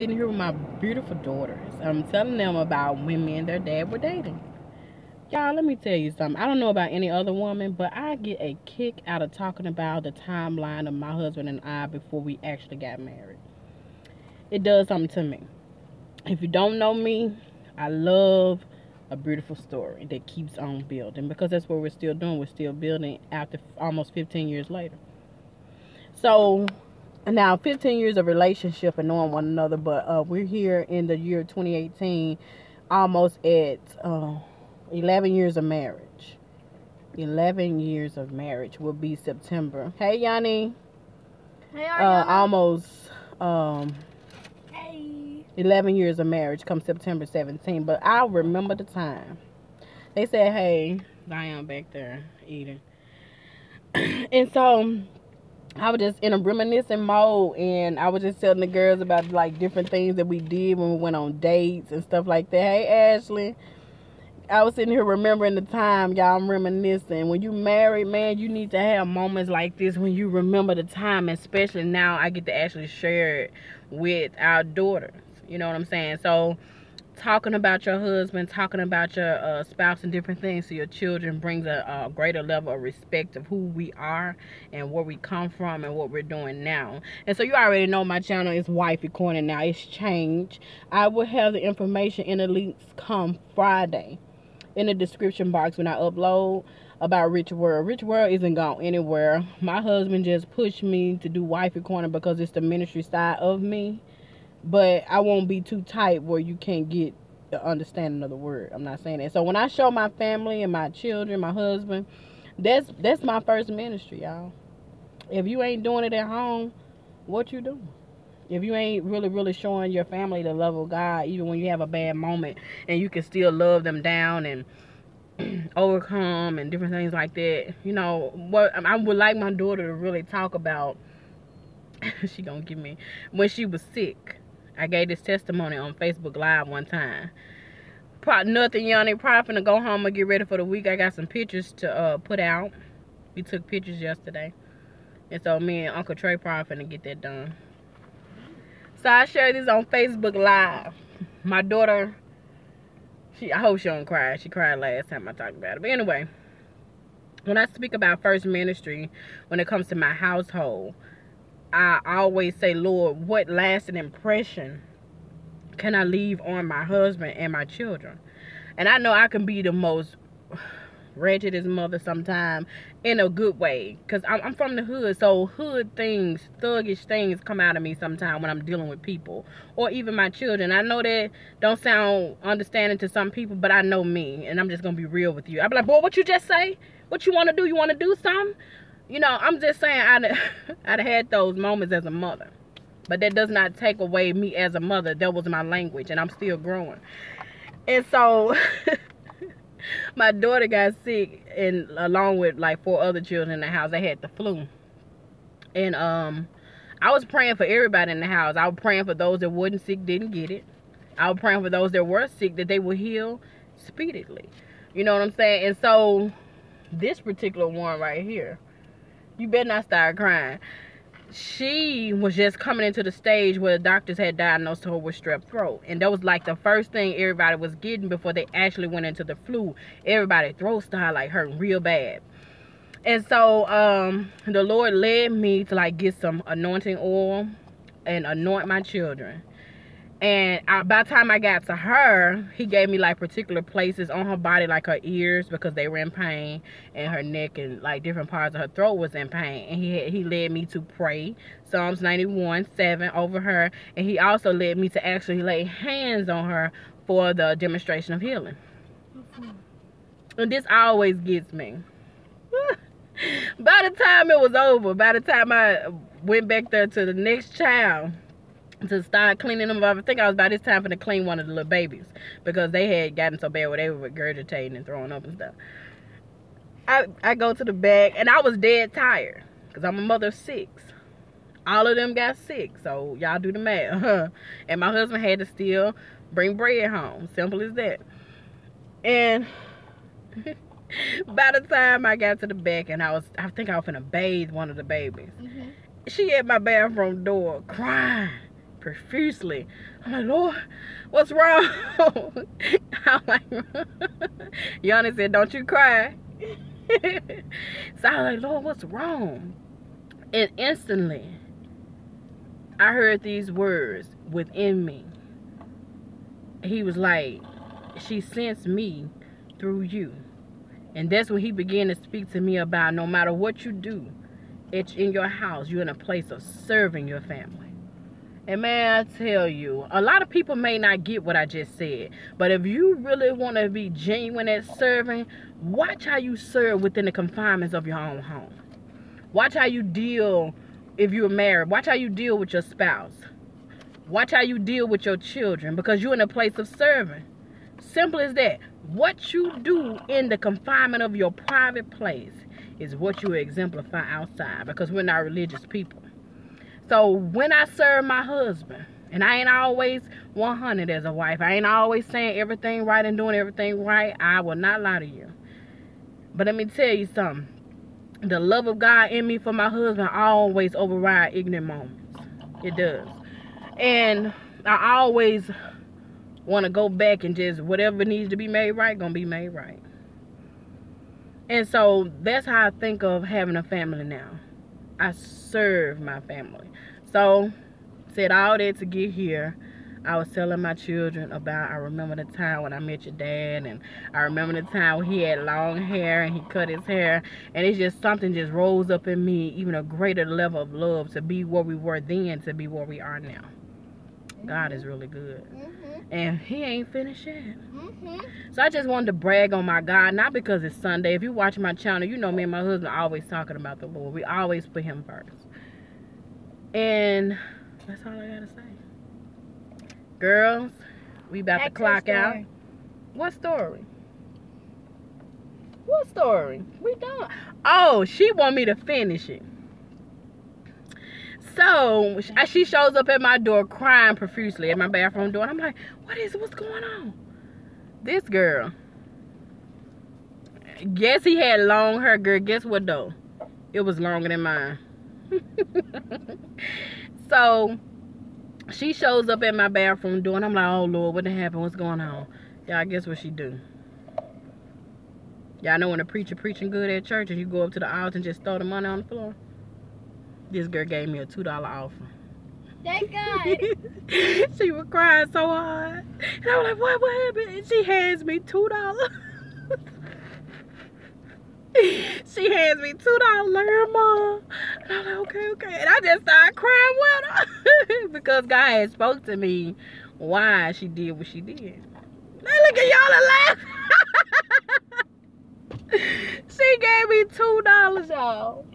Sitting here with my beautiful daughters. I'm telling them about when me and their dad were dating. Y'all, let me tell you something. I don't know about any other woman, but I get a kick out of talking about the timeline of my husband and I before we actually got married. It does something to me. If you don't know me, I love a beautiful story that keeps on building because that's what we're still doing. We're still building after almost 15 years later. So now 15 years of relationship and knowing one another, but we're here in the year 2018, almost at 11 years of marriage. 11 years of marriage will be September. Hey, Yanni. Hey, Ariana. Almost Hey. 11 years of marriage come September 17th. But I remember the time. They said, hey, Diane back there eating. And so I was just in a reminiscing mode, and I was just telling the girls about like different things that we did when we went on dates and stuff like that. Hey, Ashley. I was sitting here remembering the time, y'all. I'm reminiscing. When you married, man, you need to have moments like this when you remember the time, especially now I get to actually share it with our daughters. You know what I'm saying? So talking about your husband, talking about your spouse and different things to your children brings a greater level of respect of who we are and where we come from and what we're doing now. And so you already know my channel is Wifey Corner now. It's changed. I will have the information in the links come Friday in the description box when I upload about Rich World. Rich World isn't gone anywhere. My husband just pushed me to do Wifey Corner because it's the ministry side of me. But I won't be too tight where you can't get the understanding of the word. I'm not saying that. So when I show my family and my children, my husband, that's my first ministry, y'all. If you ain't doing it at home, what you doing? If you ain't really showing your family the love of God, even when you have a bad moment, and you can still love them down and overcome and different things like that, you know what I would like my daughter to really talk about. She gonna give me when she was sick. I gave this testimony on Facebook Live one time. Probably nothing, Yanni. Probably finna go home and get ready for the week. I got some pictures to put out. We took pictures yesterday, and so me and Uncle Trey probably finna get that done. So I shared this on Facebook Live. My daughter, I hope she don't cry. She cried last time I talked about it. But anyway, when I speak about first ministry, when it comes to my household, I always say, Lord, what lasting impression can I leave on my husband and my children? And I know I can be the most wretchedest mother sometimes in a good way, because I'm from the hood, so hood things, thuggish things come out of me sometimes when I'm dealing with people or even my children. I know that don't sound understanding to some people, but I know me, and I'm just gonna be real with you. I'll be like, boy, what you just say? What you want to do? You want to do something? You know, I'm just saying I'd had those moments as a mother, but that does not take away me as a mother. That was my language, and I'm still growing. And so my daughter got sick, and along with like 4 other children in the house, they had the flu. And I was praying for everybody in the house. I was praying for those that wasn't sick, didn't get it. I was praying for those that were sick, that they would heal speedily. You know what I'm saying? And so this particular one right here, you better not start crying. She was just coming into the stage where the doctors had diagnosed her with strep throat, and that was like the first thing everybody was getting before they actually went into the flu. Everybody's throat started like hurting real bad. And so the Lord led me to like get some anointing oil and anoint my children. And by the time I got to her, he gave me like particular places on her body, like her ears, because they were in pain, and her neck and like different parts of her throat was in pain. And he led me to pray Psalms 91:7 over her, and he also led me to actually lay hands on her for the demonstration of healing. And this always gets me. By the time it was over, by the time I went back there to the next child to start cleaning them up, I think I was by this time for to clean one of the little babies, because they had gotten so bad where they were regurgitating and throwing up and stuff. I go to the back, and I was dead tired because I'm a mother of 6. All of them got sick, so y'all do the math. And my husband had to still bring bread home. Simple as that. And by the time I got to the back, and I think I was finna bathe one of the babies. She at my bathroom door crying, profusely. I'm like, Lord, what's wrong? I'm like, Yana said, don't you cry. So I was like, Lord, what's wrong? And instantly, I heard these words within me. He was like, she sensed me through you. And that's when he began to speak to me about no matter what you do, it's in your house, you're in a place of serving your family. And man, I tell you, a lot of people may not get what I just said, but if you really want to be genuine at serving, watch how you serve within the confinements of your own home. Watch how you deal if you're married. Watch how you deal with your spouse. Watch how you deal with your children, because you're in a place of serving. Simple as that. What you do in the confinement of your private place is what you exemplify outside, because we're not religious people. So when I serve my husband, and I ain't always 100 as a wife, I ain't always saying everything right and doing everything right, I will not lie to you. But let me tell you something. The love of God in me for my husband always override ignorant moments. It does. And I always want to go back and just whatever needs to be made right, gonna be made right. And so that's how I think of having a family now. I serve my family. So said all that to get here. I was telling my children about, I remember the time when I met your dad, and I remember the time when he had long hair and he cut his hair, and it's just something just rose up in me, even a greater level of love to be where we were then to be where we are now. God is really good. And he ain't finished yet. So I just wanted to brag on my God, not because it's Sunday. If you watch my channel, you know me and my husband are always talking about the Lord. We always put him first. And that's all I gotta say. Girls, we about to clock out. What story? What story? We done. Oh, she want me to finish it. So she shows up at my door crying profusely at my bathroom door. And I'm like, what is it? What's going on? This girl. Guess he had long hair, girl. Guess what though? It was longer than mine. So she shows up at my bathroom door and I'm like, oh Lord, what happened? What's going on? Y'all guess what she do? Y'all know when a preacher preaching good at church and you go up to the altar and just throw the money on the floor? This girl gave me a $2 offer. Thank God. She was crying so hard. And I was like, what happened? And she hands me $2. She hands me $2, like, Mom. And I'm like, okay. And I just started crying with her. Because God had spoke to me why she did what she did. Now look at y'all and laugh. She gave me $2, y'all.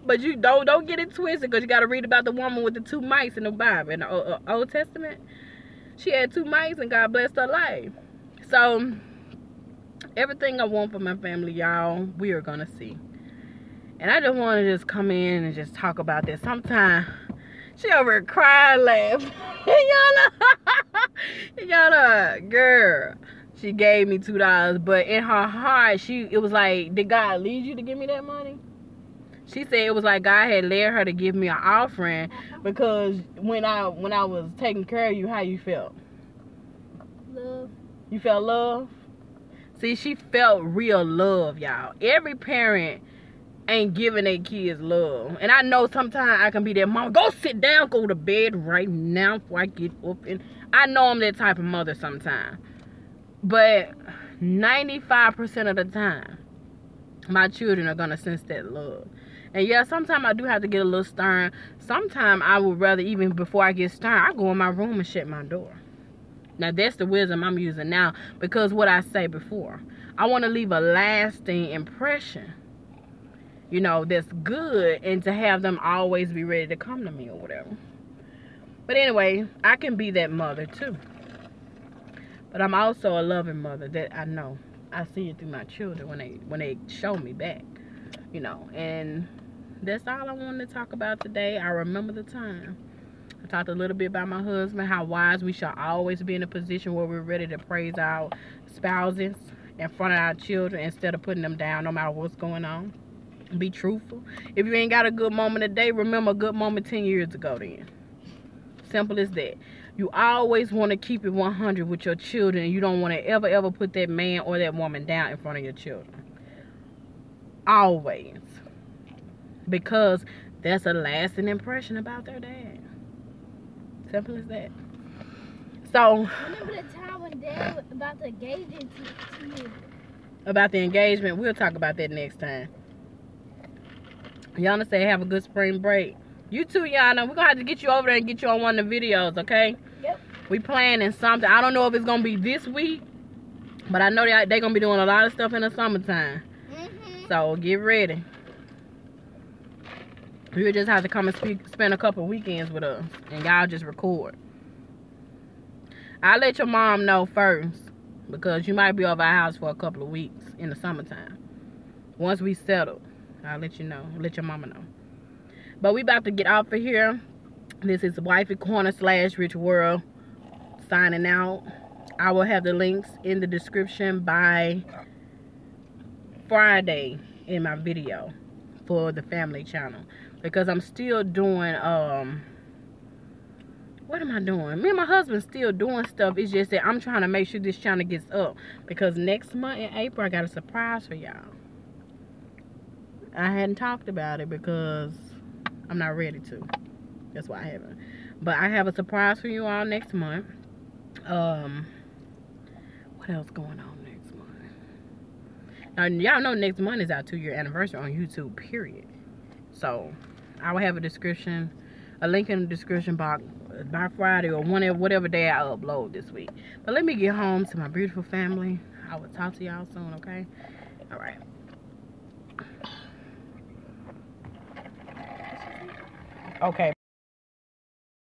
But you don't get it twisted, because you got to read about the woman with the 2 mice in the Bible, in the Old Testament. She had 2 mice and God blessed her life. So everything I want for my family, y'all, we are going to see. And I just want to just come in and just talk about this. Sometimes she over here crying, laughing. Y'all know, girl, she gave me $2, but in her heart, it was like, did God lead you to give me that money? She said it was like God had led her to give me an offering, because when I was taking care of you, how you felt? Love. You felt love? See, she felt real love, y'all. Every parent ain't giving their kids love. And I know sometimes I can be that mom, go sit down, go to bed right now before I get up. And I know I'm that type of mother sometimes. But 95% of the time, my children are going to sense that love. And yeah, sometimes I do have to get a little stern. Sometimes I would rather, even before I get stern, I go in my room and shut my door. Now, that's the wisdom I'm using now, because what I say before, I want to leave a lasting impression, you know, that's good, and to have them always be ready to come to me or whatever. But anyway, I can be that mother too. But I'm also a loving mother, that I know. I see it through my children when they show me back, you know. And that's all I wanted to talk about today. I remember the time. I talked a little bit about my husband, how wise we shall always be in a position where we're ready to praise our spouses in front of our children instead of putting them down no matter what's going on. Be truthful. If you ain't got a good moment today, remember a good moment 10 years ago then. Simple as that. You always want to keep it 100 with your children. You don't want to ever put that man or that woman down in front of your children. Always. Because that's a lasting impression about their dad. Simple as that. So, remember the time when Dad was about to engage to you? About the engagement, we'll talk about that next time. Yana say have a good spring break. You too, Yana. We're going to have to get you over there and get you on one of the videos, okay? Yep. We planning something. I don't know if it's going to be this week, but I know they're going to be doing a lot of stuff in the summertime. So, get ready. You'll just have to come and spend a couple weekends with us, and y'all just record. I'll let your mom know first, because you might be over our house for a couple of weeks in the summertime. Once we settle, I'll let you know. Let your mama know. But we about to get off of here. This is Wifey Corner / Rich World signing out. I will have the links in the description by Friday in my video for the family channel, because I'm still doing what am I doing? Me and my husband still doing stuff. It's just that I'm trying to make sure this channel gets up, because next month in April I got a surprise for y'all. I hadn't talked about it because I'm not ready to. That's why I haven't. But I have a surprise for you all next month. What else going on next month? Now, y'all know next month is our 2-year anniversary on YouTube, period. So I will have a link in the description box by Friday or whatever day I upload this week. But let me get home to my beautiful family. I will talk to y'all soon, okay? All right. Okay.